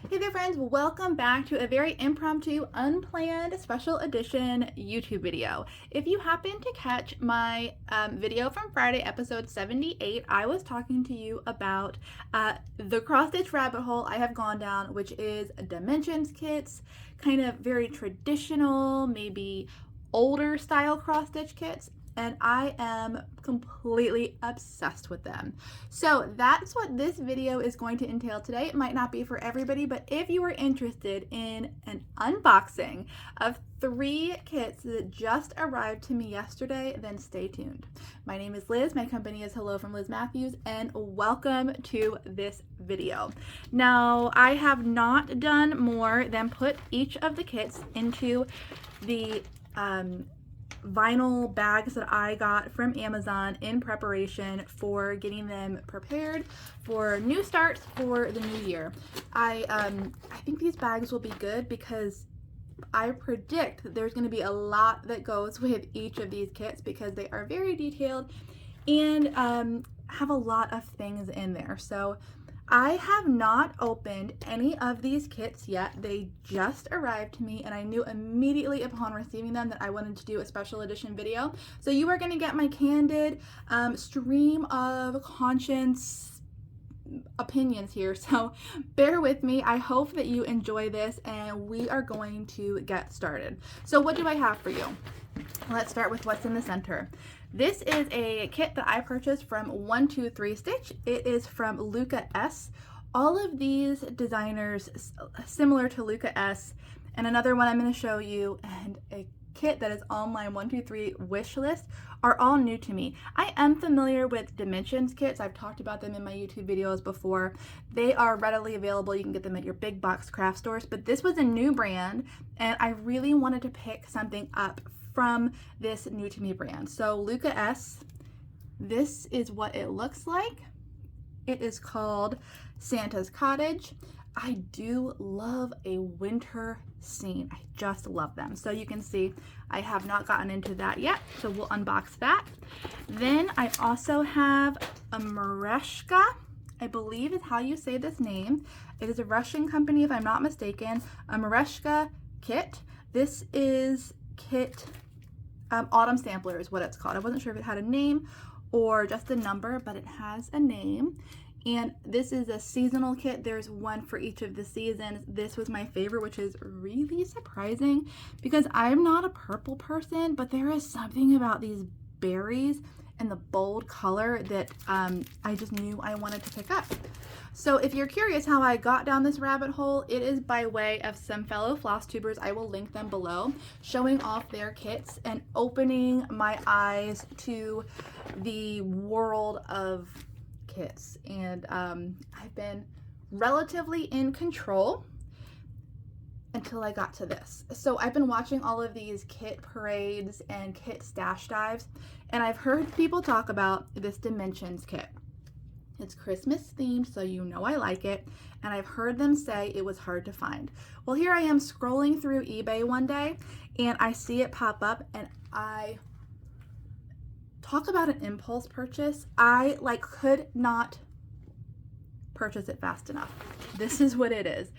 Hey there friends, welcome back to a very impromptu, unplanned special edition YouTube video. If you happen to catch my video from Friday, episode 78, I was talking to you about the cross-stitch rabbit hole I have gone down, which is dimensions kits, kind of very traditional, maybe older style cross-stitch kits. And I am completely obsessed with them. So that's what this video is going to entail today. It might not be for everybody, but if you are interested in an unboxing of 3 kits that just arrived to me yesterday, then stay tuned. My name is Liz, my company is Hello From Liz Mathews, and welcome to this video. Now, I have not done more than put each of the kits into the vinyl bags that I got from Amazon in preparation for getting them prepared for new starts for the new year. I think these bags will be good because I predict that there's going to be a lot that goes with each of these kits because they are very detailed and have a lot of things in there. So I have not opened any of these kits yet. They just arrived to me and I knew immediately upon receiving them that I wanted to do a special edition video. So you are going to get my candid stream of conscience opinions here. So bear with me. I hope that you enjoy this and we are going to get started. So what do I have for you? Let's start with what's in the center. This is a kit that I purchased from 123 Stitch. It is from Luca-S. All of these designers similar to Luca-S, and another one I'm going to show you, and a kit that is on my 123 wish list are all new to me. I am familiar with dimensions kits. I've talked about them in my YouTube videos before. They are readily available. You can get them at your big box craft stores, but this was a new brand and I really wanted to pick something up from this new to me brand. So Luca-S, this is what it looks like. It is called Santa's Cottage. I do love a winter scene. I just love them. So you can see I have not gotten into that yet, so we'll unbox that. Then I also have a Merejka, I believe is how you say this name. It is a Russian company if I'm not mistaken. A Merejka kit. This is kit Autumn Sampler is what it's called. I wasn't sure if it had a name or just a number, but it has a name. And this is a seasonal kit. There's one for each of the seasons. This was my favorite, which is really surprising because I'm not a purple person, but there is something about these berries and the bold color that I just knew I wanted to pick up. So if you're curious how I got down this rabbit hole, it is by way of some fellow Flosstubers. I will link them below, showing off their kits and opening my eyes to the world of kits. And I've been relatively in control until I got to this. So I've been watching all of these kit parades and kit stash dives, and I've heard people talk about this dimensions kit. It's Christmas themed, so you know I like it, and I've heard them say it was hard to find. Well, here I am scrolling through eBay one day, and I see it pop up, and I talk about an impulse purchase. I could not purchase it fast enough. This is what it is.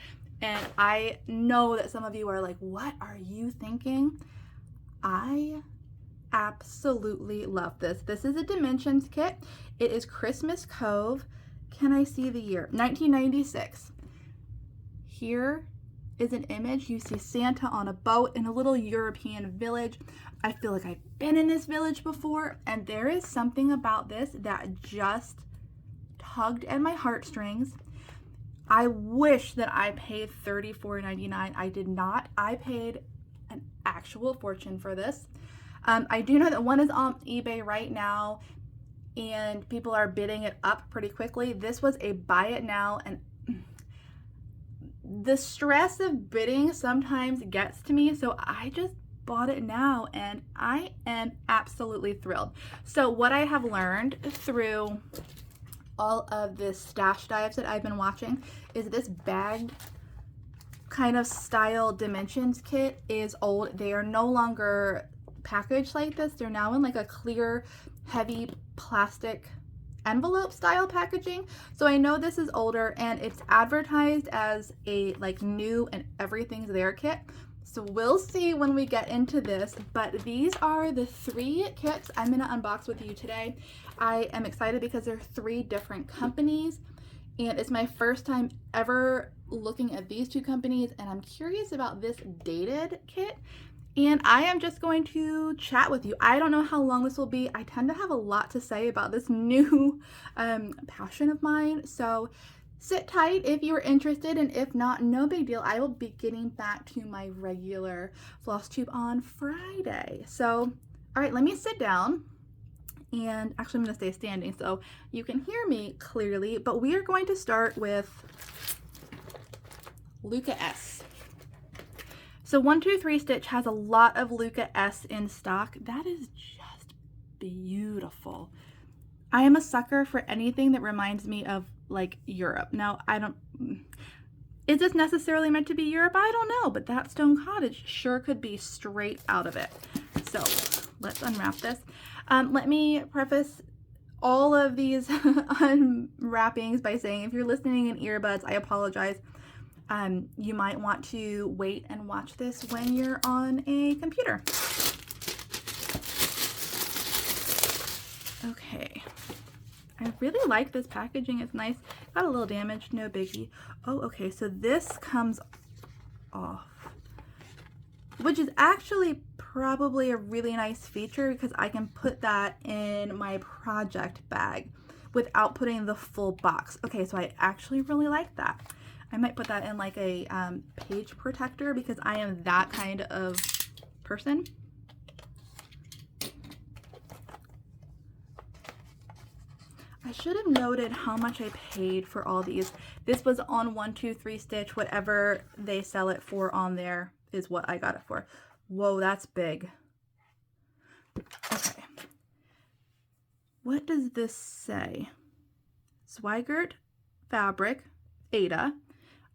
And I know that some of you are like, what are you thinking? I absolutely love this. This is a dimensions kit. It is Christmas Cove. Can I see the year? 1996. Here is an image. You see Santa on a boat in a little European village. I feel like I've been in this village before, and there is something about this that just tugged at my heartstrings. I wish that I paid $34.99. I did not. I paid an actual fortune for this. I do know that one is on eBay right now and people are bidding it up pretty quickly. This was a buy it now, and the stress of bidding sometimes gets to me, so I just bought it now and I am absolutely thrilled. So what I have learned through all of the stash dives that I've been watching is this bagged kind of style dimensions kit is old. They are no longer packaged like this. They're now in like a clear, heavy plastic envelope style packaging. So I know this is older and it's advertised as a like new and everything's there kit. So we'll see when we get into this, but these are the 3 kits I'm gonna unbox with you today. I am excited because they're 3 different companies and it's my first time ever looking at these 2 companies, and I'm curious about this dated kit. And I am just going to chat with you. I don't know how long this will be. I tend to have a lot to say about this new passion of mine. So sit tight if you're interested, and if not, no big deal. I will be getting back to my regular Flosstube on Friday. So, all right, let me sit down. And actually, I'm gonna stay standing so you can hear me clearly. But we are going to start with Luca-S. So 123 Stitch has a lot of Luca-S in stock. That is just beautiful. I am a sucker for anything that reminds me of like Europe. Now, is this necessarily meant to be Europe? I don't know, but that stone cottage sure could be straight out of it. So let's unwrap this. Let me preface all of these unwrappings by saying if you're listening in earbuds, I apologize. You might want to wait and watch this when you're on a computer. Okay. I really like this packaging. It's nice. Got a little damage, no biggie. Oh, okay. So this comes off, which is actually probably a really nice feature because I can put that in my project bag without putting the full box. Okay, so I actually really like that. I might put that in like a page protector because I am that kind of person. I should have noted how much I paid for all these. This was on 123 Stitch. Whatever they sell it for on there is what I got it for. Whoa, that's big. Okay. What does this say? Zweigert fabric, Ada.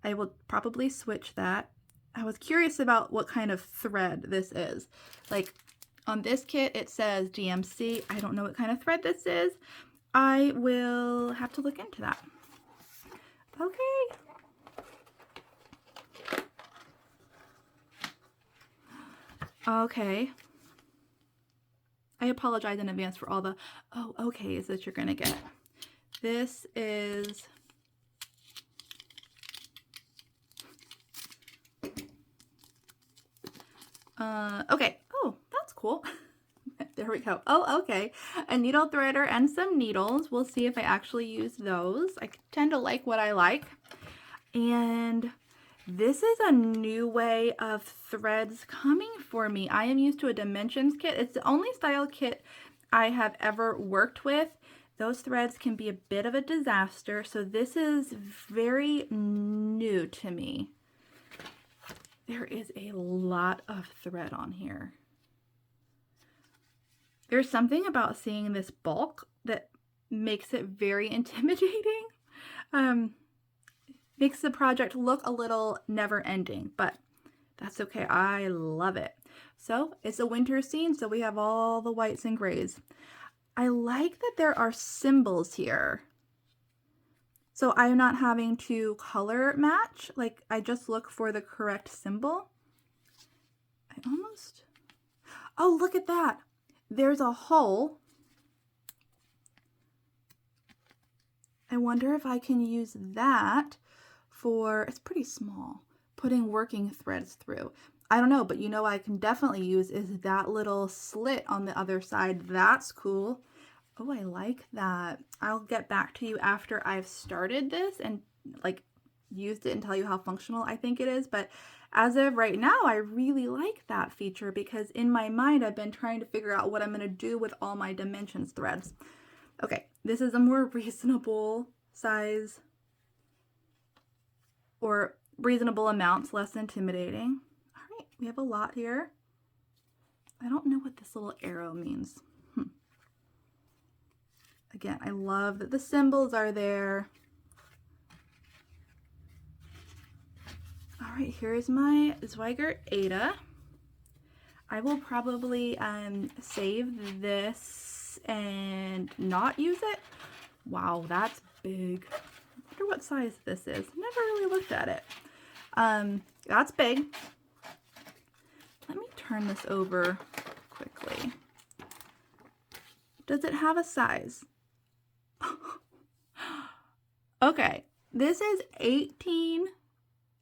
I will probably switch that. I was curious about what kind of thread this is. Like on this kit, it says DMC. I don't know what kind of thread this is. I will have to look into that. Okay. Okay. I apologize in advance for all the okays that you're gonna get. This is okay. Oh, that's cool. There we go. Oh, okay. A needle threader and some needles. We'll see if I actually use those. I tend to like what I like. And this is a new way of threads coming for me. I am used to a dimensions kit. It's the only style kit I have ever worked with. Those threads can be a bit of a disaster. So this is very new to me. There is a lot of thread on here. There's something about seeing this bulk that makes it very intimidating. Makes the project look a little never-ending, but that's okay. I love it. So it's a winter scene, so we have all the whites and grays. I like that there are symbols here. So I'm not having to color match. Like, I just look for the correct symbol. Oh, look at that. There's a hole. I wonder if I can use that for, it's pretty small, putting working threads through. I don't know, but you know what I can definitely use is that little slit on the other side. That's cool. Oh, I like that. I'll get back to you after I've started this and like used it and tell you how functional I think it is. But as of right now, I really like that feature because in my mind, I've been trying to figure out what I'm going to do with all my dimensions threads. Okay, this is a more reasonable size or reasonable amounts, less intimidating. All right, we have a lot here. I don't know what this little arrow means. Again, I love that the symbols are there. All right, here's my Zweigert Ada. I will probably save this and not use it Wow, that's big. I wonder what size this is. Never really looked at it. That's big. Let me turn this over quickly. Does it have a size? Okay, this is 18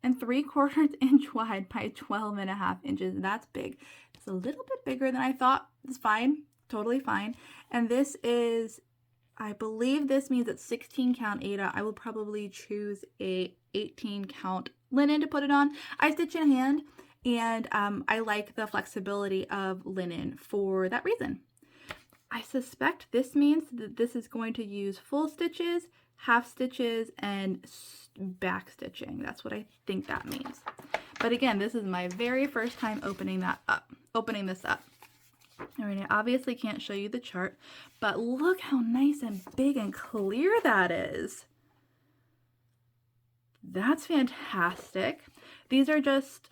3/4 inch wide by 12.5 inches. That's big. It's a little bit bigger than I thought. It's fine, totally fine. And this is, I believe this means it's 16 count Aida. I will probably choose a 18 count linen to put it on. I stitch in hand, and I like the flexibility of linen for that reason. I suspect this means that this is going to use full stitches, half stitches, and back stitching. That's what I think that means. But again, this is my very first time opening this up. All right, I obviously can't show you the chart, but look how nice and big and clear that is. That's fantastic. These are just,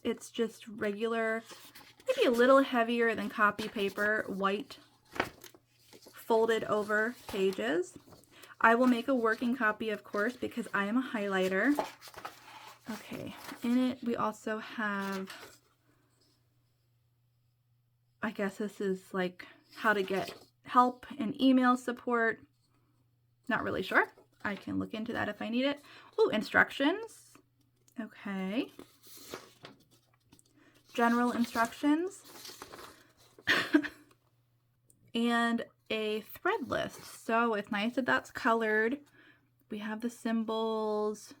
it's just regular, maybe a little heavier than copy paper, white folded over pages. I will make a working copy, of course, because I am a highlighter. Okay, in it we also have, I guess this is like how to get help and email support. Not really sure. I can look into that if I need it. Oh, instructions. Okay. General instructions. And a thread list. So it's nice that that's colored. We have the symbols.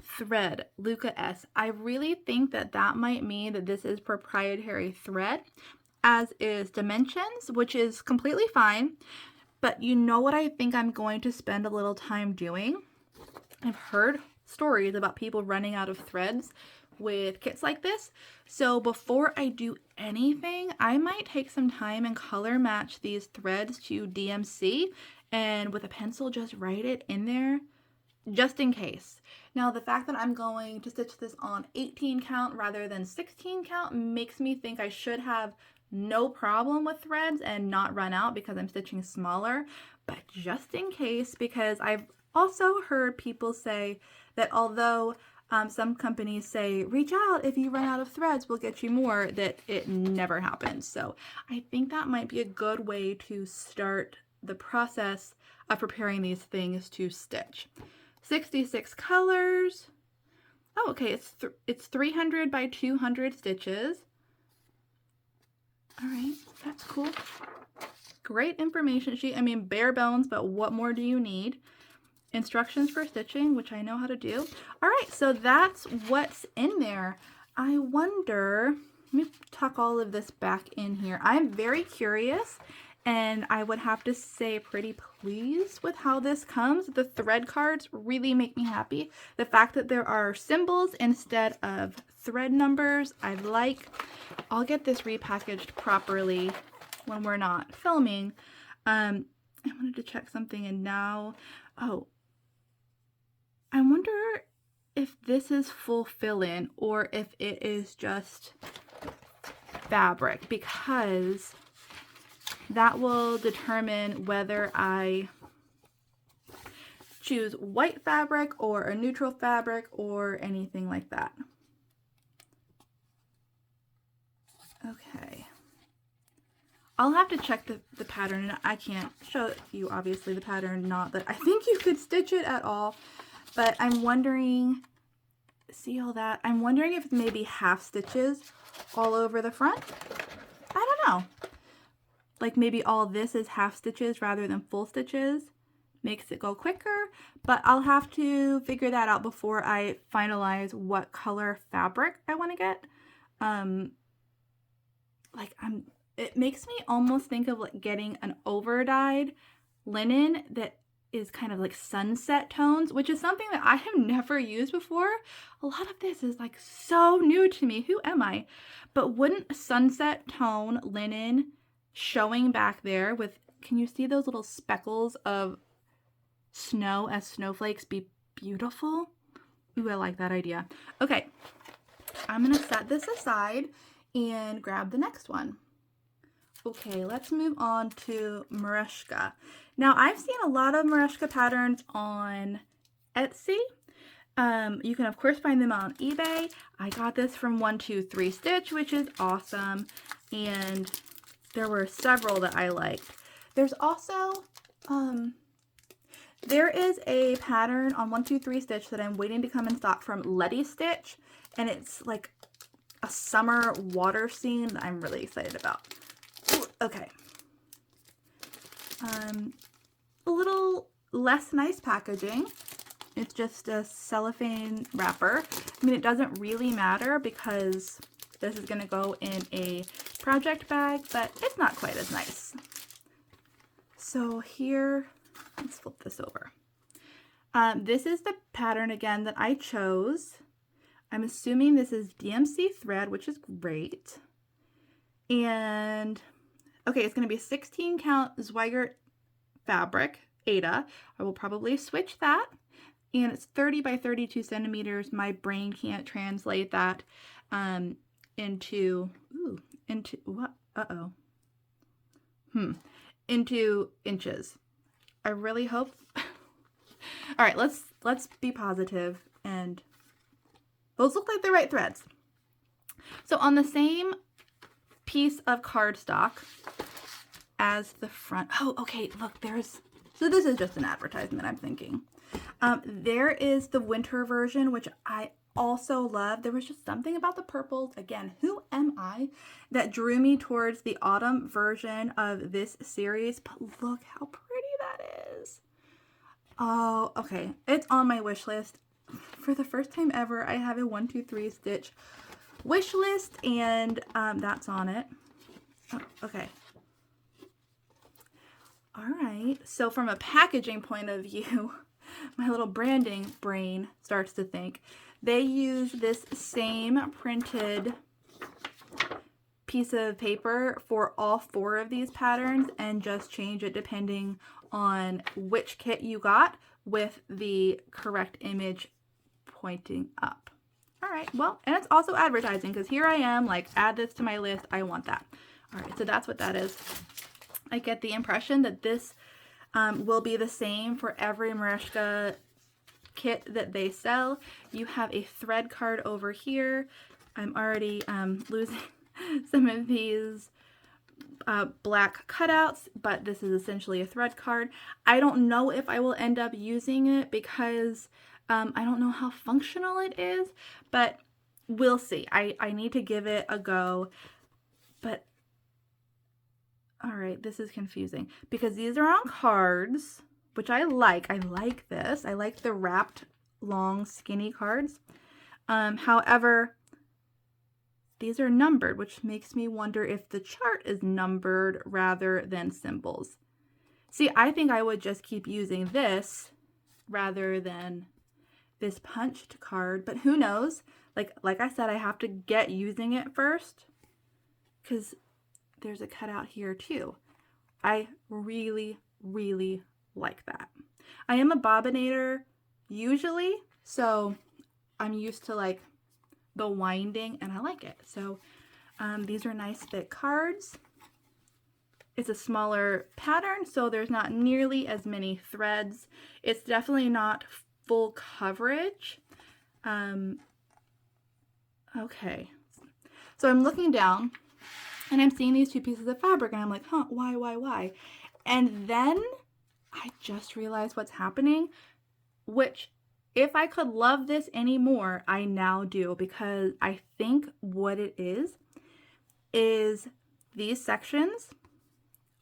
Thread, Luca-S. I really think that that might mean that this is proprietary thread, as is dimensions, which is completely fine. But you know what I think I'm going to spend a little time doing? I've heard stories about people running out of threads with kits like this. So before I do anything, I might take some time and color match these threads to DMC, and with a pencil just write it in there just in case. Now the fact that I'm going to stitch this on 18 count rather than 16 count makes me think I should have no problem with threads and not run out because I'm stitching smaller, but just in case, because I've also heard people say that although some companies say, reach out if you run out of threads, we'll get you more, that it never happens. So I think that might be a good way to start the process of preparing these things to stitch. 66 colors. Oh, okay, it's 300 by 200 stitches. All right, that's cool. Great information sheet. I mean, bare bones, but what more do you need? Instructions for stitching, which I know how to do. All right, so that's what's in there. I wonder, let me tuck all of this back in here. I'm very curious, and I would have to say pretty pleased with how this comes. The thread cards really make me happy. The fact that there are symbols instead of thread numbers, I like. I'll get this repackaged properly when we're not filming. I wanted to check something, and now, oh, I wonder if this is full fill-in or if it is just fabric, because that will determine whether I choose white fabric or a neutral fabric or anything like that. Okay. I'll have to check the pattern, and I can't show you obviously the pattern, not that I think you could stitch it at all, but I'm wondering, see all that? I'm wondering if maybe half stitches all over the front. I don't know. Like maybe all this is half stitches rather than full stitches. Makes it go quicker, but I'll have to figure that out before I finalize what color fabric I want to get. It makes me almost think of like getting an over-dyed linen that is kind of like sunset tones, which is something that I have never used before. A lot of this is like so new to me. Who am I? But wouldn't sunset tone linen showing back there with, can you see those little speckles of snow as snowflakes be beautiful? Ooh, I like that idea. Okay, I'm gonna set this aside and grab the next one. Okay, let's move on to Merejka. Now, I've seen a lot of Merejka patterns on Etsy. You can, of course, find them on eBay. I got this from 123 Stitch, which is awesome. And there were several that I liked. There's also, there is a pattern on 123 Stitch that I'm waiting to come in stock from Letty Stitch. And it's like a summer water scene that I'm really excited about. Ooh, okay. A little less nice packaging. It's just a cellophane wrapper. I mean, it doesn't really matter because this is going to go in a project bag, but it's not quite as nice. So here, let's flip this over. This is the pattern again that I chose. I'm assuming this is DMC thread, which is great. And okay, it's going to be a 16 count Zweigart fabric, Ada. I will probably switch that. And it's 30 by 32 centimeters. My brain can't translate that into what? Into inches. I really hope. All right, let's be positive, and those look like the right threads. So on the same piece of cardstock as the front. Oh, okay, look, so this is just an advertisement, I'm thinking. There is the winter version, which I also love. There was just something about the purples. Again, who am I, that drew me towards the autumn version of this series. But look how pretty that is. Oh, okay. It's on my wish list. For the first time ever, I have a 123 Stitch wish list, and that's on it. Oh, okay. All right. So from a packaging point of view, my little branding brain starts to think. They use this same printed piece of paper for all 4 of these patterns and just change it depending on which kit you got with the correct image pointing up. All right, well, and it's also advertising because here I am like, add this to my list. I want that. All right, so that's what that is. I get the impression that this will be the same for every Merejka kit that they sell. You have a thread card over here. I'm already losing some of these black cutouts, but this is essentially a thread card. I don't know if I will end up using it because I don't know how functional it is, but we'll see. I need to give it a go, but all right, this is confusing because these are on cards, which I like. I like this. I like the wrapped long skinny cards. However, these are numbered, which makes me wonder if the chart is numbered rather than symbols. See, I think I would just keep using this rather than this punched card, but who knows? Like I said, I have to get using it first because there's a cutout here too. I really, really like that. I am a bobbinator usually, so I'm used to like the winding and I like it. So these are nice thick cards. It's a smaller pattern, so there's not nearly as many threads. It's definitely not full coverage. Okay, so I'm looking down and I'm seeing these 2 pieces of fabric and I'm like, huh, why? And then I just realized what's happening, which if I could love this anymore, I now do, because I think what it is these sections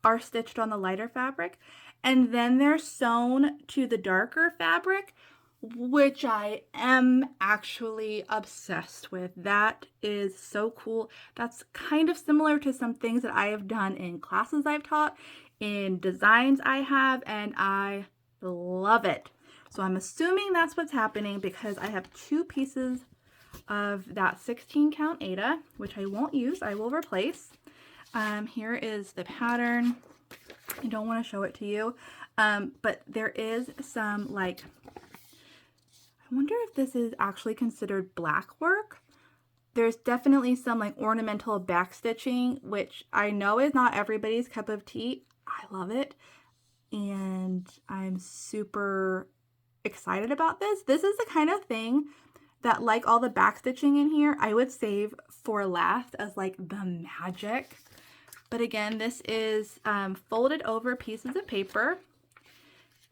are stitched on the lighter fabric and then they're sewn to the darker fabric, which I am actually obsessed with. That is so cool. That's kind of similar to some things that I have done in classes I've taught, in designs I have, and I love it. So I'm assuming that's what's happening because I have 2 pieces of that 16 count Ada, which I won't use, I will replace. Here is the pattern. I don't want to show it to you, but there is some like, I wonder if this is actually considered black work, There's definitely some like ornamental back stitching, which I know is not everybody's cup of tea. I love it. And I'm super excited about this. This is the kind of thing that, like all the back stitching in here, I would save for last as like the magic. But again, this is folded over pieces of paper,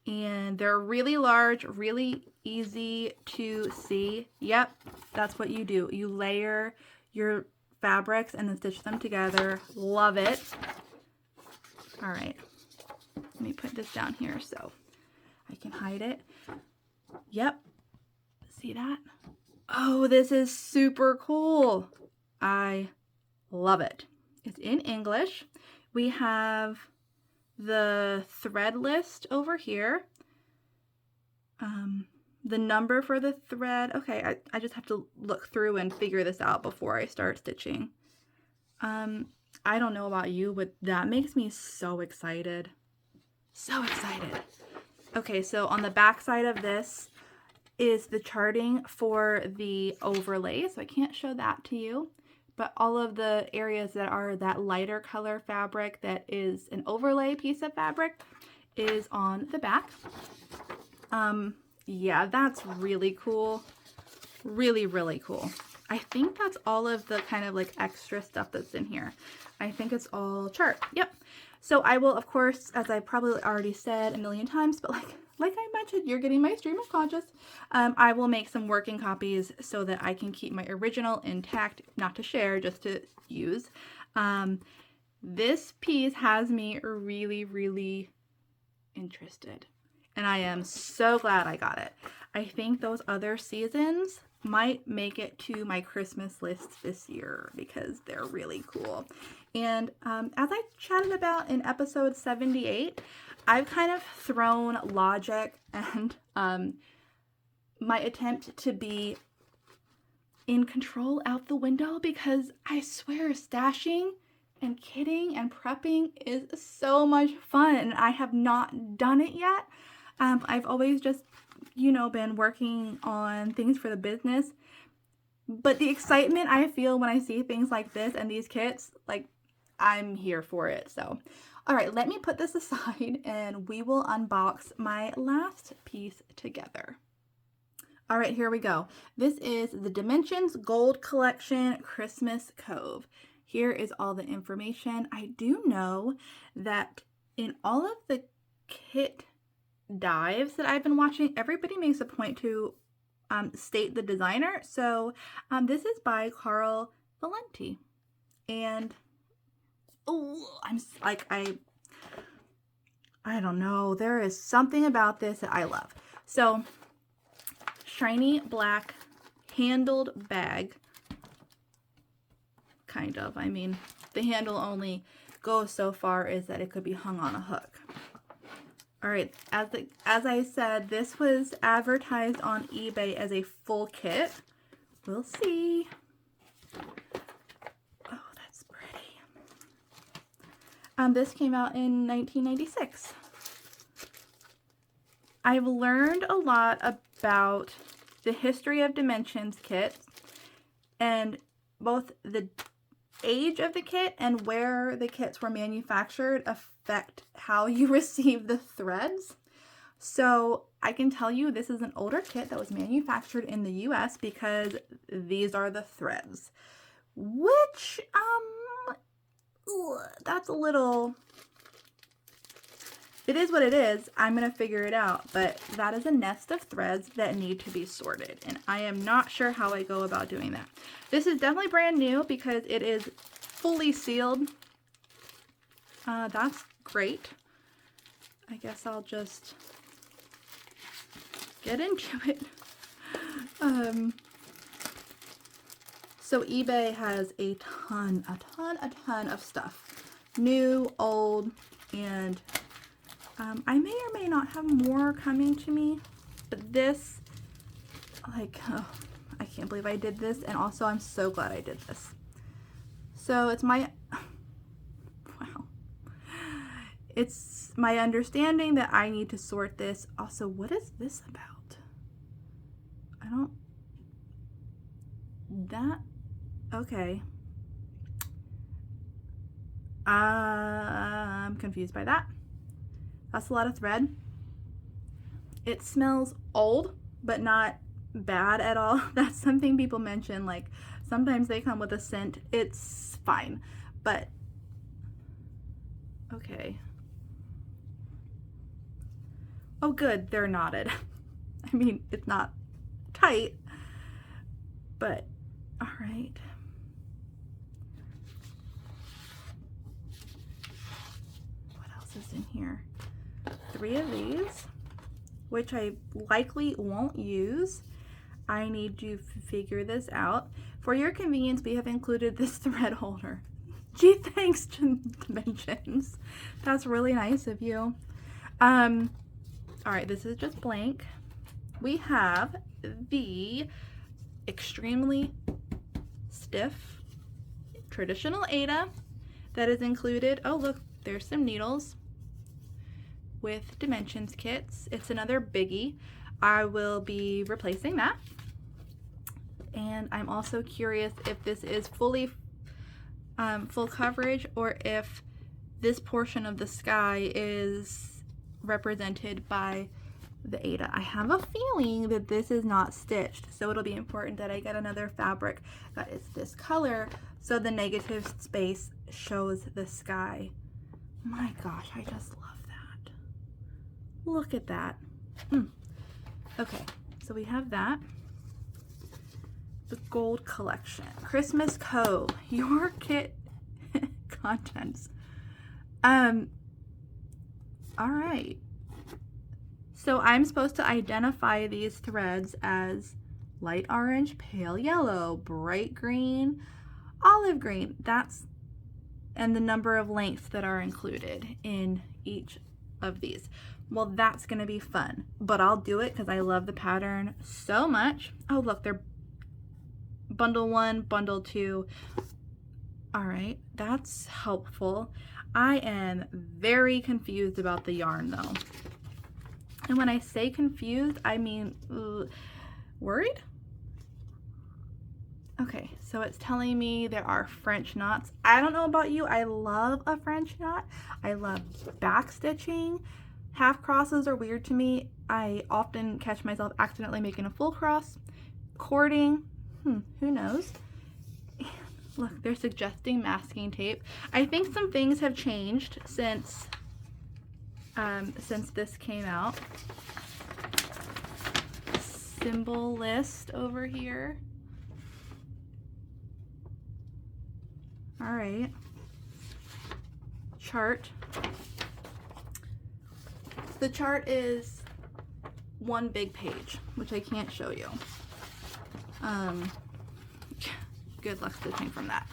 and they're really large, really easy to see. Yep, that's what you do. You layer your fabrics and then stitch them together. Love it. All right, let me put this down here so I can hide it. Yep, see that? Oh, this is super cool. I love it. It's in English. We have the thread list over here. The number for the thread. Okay, I just have to look through and figure this out before I start stitching. I don't know about you, but that makes me so excited. So excited. Okay, so on the back side of this is the charting for the overlay. So I can't show that to you, but all of the areas that are that lighter color fabric that is an overlay piece of fabric is on the back. Yeah, that's really cool. Really, really cool. I think that's all of the kind of like extra stuff that's in here. I think it's all chart. Yep. So I will, of course, as I probably already said a million times, but like I mentioned, you're getting my stream of conscious. I will make some working copies so that I can keep my original intact, not to share, just to use. This piece has me really, really interested, and I am so glad I got it. I think those other seasons might make it to my Christmas list this year because they're really cool. And as I chatted about in episode 78, I've kind of thrown logic and my attempt to be in control out the window, because I swear stashing and kitting and prepping is so much fun, and I have not done it yet. I've always just, you know, been working on things for the business, but the excitement I feel when I see things like this and these kits, like, I'm here for it. So, all right, let me put this aside and we will unbox my last piece together. All right, here we go. This is the Dimensions Gold Collection Christmas Cove. Here is all the information. I do know that in all of the kit dives that I've been watching, everybody makes a point to state the designer. So this is by Carl Valenti, and oh, I'm like, I don't know, there is something about this that I love. So shiny black handled bag, kind of. I mean, the handle only goes so far as that it could be hung on a hook. All right, as I said, this was advertised on eBay as a full kit. We'll see. Oh, that's pretty. This came out in 1996. I've learned a lot about the history of Dimensions kits, and both the age of the kit and where the kits were manufactured affect how you receive the threads. So I can tell you this is an older kit that was manufactured in the US because these are the threads, which that's a little, it is what it is. I'm gonna figure it out, but that is a nest of threads that need to be sorted, and I am not sure how I go about doing that. This is definitely brand new because it is fully sealed. That's great. I guess I'll just get into it. So eBay has a ton of stuff, new, old, and I may or may not have more coming to me, but this, like, oh, I can't believe I did this, and also I'm so glad I did this. So it's my, wow, it's my understanding that I need to sort this. Also, what is this about? I don't, that Okay. I'm confused by that. That's a lot of thread. It smells old, but not bad at all. That's something people mention, like sometimes they come with a scent. It's fine, but okay. Oh good, they're knotted. I mean, it's not tight, but all right. What else is in here? 3 of these, which I likely won't use. I need to figure this out. For your convenience, we have included this thread holder. Gee, thanks to Dimensions. That's really nice of you. All right, this is just blank. We have the extremely stiff traditional Aida that is included. Oh, look, there's some needles with Dimensions kits. It's another biggie. I will be replacing that. And I'm also curious if this is fully full coverage or if this portion of the sky is represented by the Aida. I have a feeling that this is not stitched, so it'll be important that I get another fabric that is this color so the negative space shows the sky. My gosh, I just love that. Look at that. Okay, so we have that. The gold collection. Christmas Cove. Your kit contents. All right. So I'm supposed to identify these threads as light orange, pale yellow, bright green, olive green. And the number of lengths that are included in each of these. Well, that's gonna be fun, but I'll do it because I love the pattern so much. Oh, look, they're bundle 1, bundle 2. All right, that's helpful. I am very confused about the yarn though. And when I say confused, I mean worried? Okay, so it's telling me there are French knots. I don't know about you, I love a French knot. I love back stitching. Half crosses are weird to me. I often catch myself accidentally making a full cross. Cording, who knows? Look, they're suggesting masking tape. I think some things have changed since this came out. Symbol list over here. All right. Chart. The chart is one big page, which I can't show you. Good luck stitching from that.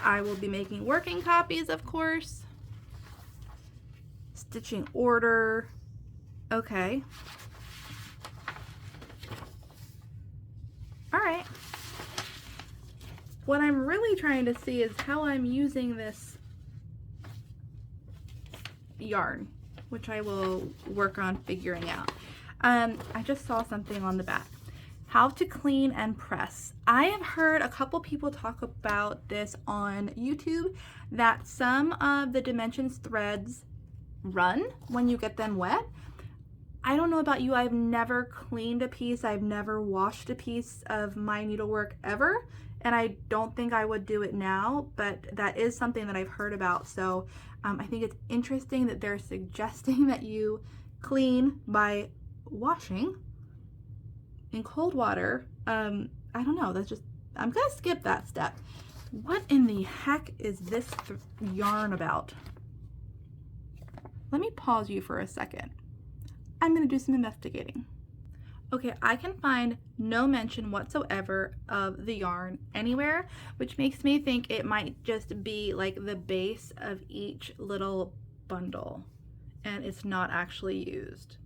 I will be making working copies, of course. Stitching order. Okay. All right. What I'm really trying to see is how I'm using this yarn, which I will work on figuring out. I just saw something on the back. How to clean and press. I have heard a couple people talk about this on YouTube, that some of the Dimensions threads run when you get them wet. I don't know about you, I've never cleaned a piece, I've never washed a piece of my needlework ever, and I don't think I would do it now, but that is something that I've heard about. So I think it's interesting that they're suggesting that you clean by washing in cold water. I don't know, that's just, I'm gonna skip that step. What in the heck is this yarn about? Let me pause you for a second. I'm gonna do some investigating. Okay, I can find no mention whatsoever of the yarn anywhere, which makes me think it might just be like the base of each little bundle and it's not actually used.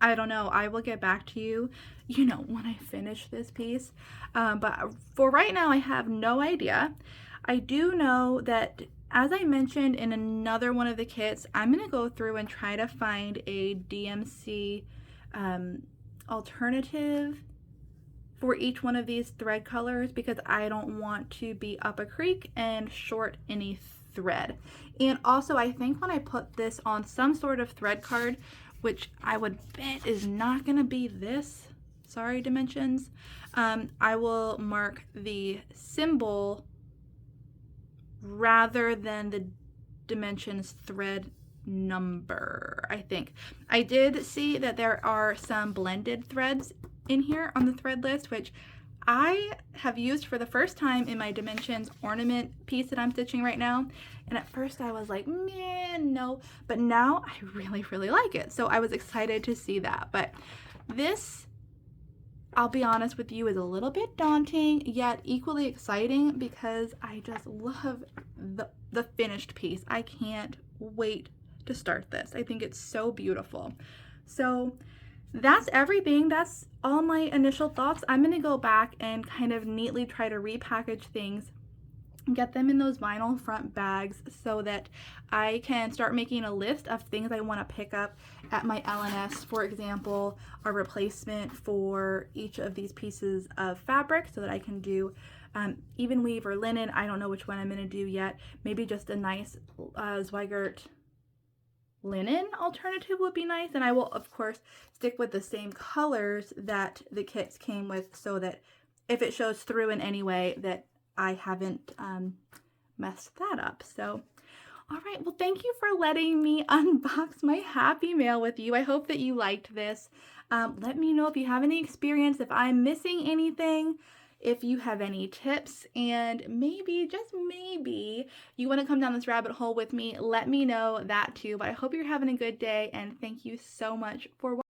I don't know, I will get back to you, when I finish this piece. But for right now, I have no idea. I do know that, as I mentioned in another one of the kits, I'm gonna go through and try to find a DMC alternative for each one of these thread colors because I don't want to be up a creek and short any thread. And also I think when I put this on some sort of thread card, which I would bet is not going to be this, sorry dimensions, I will mark the symbol rather than the dimensions thread number. I think I did see that there are some blended threads in here on the thread list, which I have used for the first time in my dimensions ornament piece that I'm stitching right now. And at first I was like, man, no, but now I really like it. So I was excited to see that. But this, I'll be honest with you, is a little bit daunting, yet equally exciting because I just love the finished piece. I can't wait to start this. I think it's so beautiful. So that's everything. That's all my initial thoughts. I'm going to go back and kind of neatly try to repackage things, get them in those vinyl front bags so that I can start making a list of things I want to pick up at my LNS, for example, a replacement for each of these pieces of fabric so that I can do even weave or linen. I don't know which one I'm going to do yet. Maybe just a nice Zweigart linen alternative would be nice. And I will, of course, stick with the same colors that the kits came with so that if it shows through in any way that I haven't messed that up. So, all right. Well, thank you for letting me unbox my Happy Mail with you. I hope that you liked this. Let me know if you have any experience, if I'm missing anything, if you have any tips, and maybe, just maybe, you want to come down this rabbit hole with me, let me know that too. But I hope you're having a good day, and thank you so much for watching.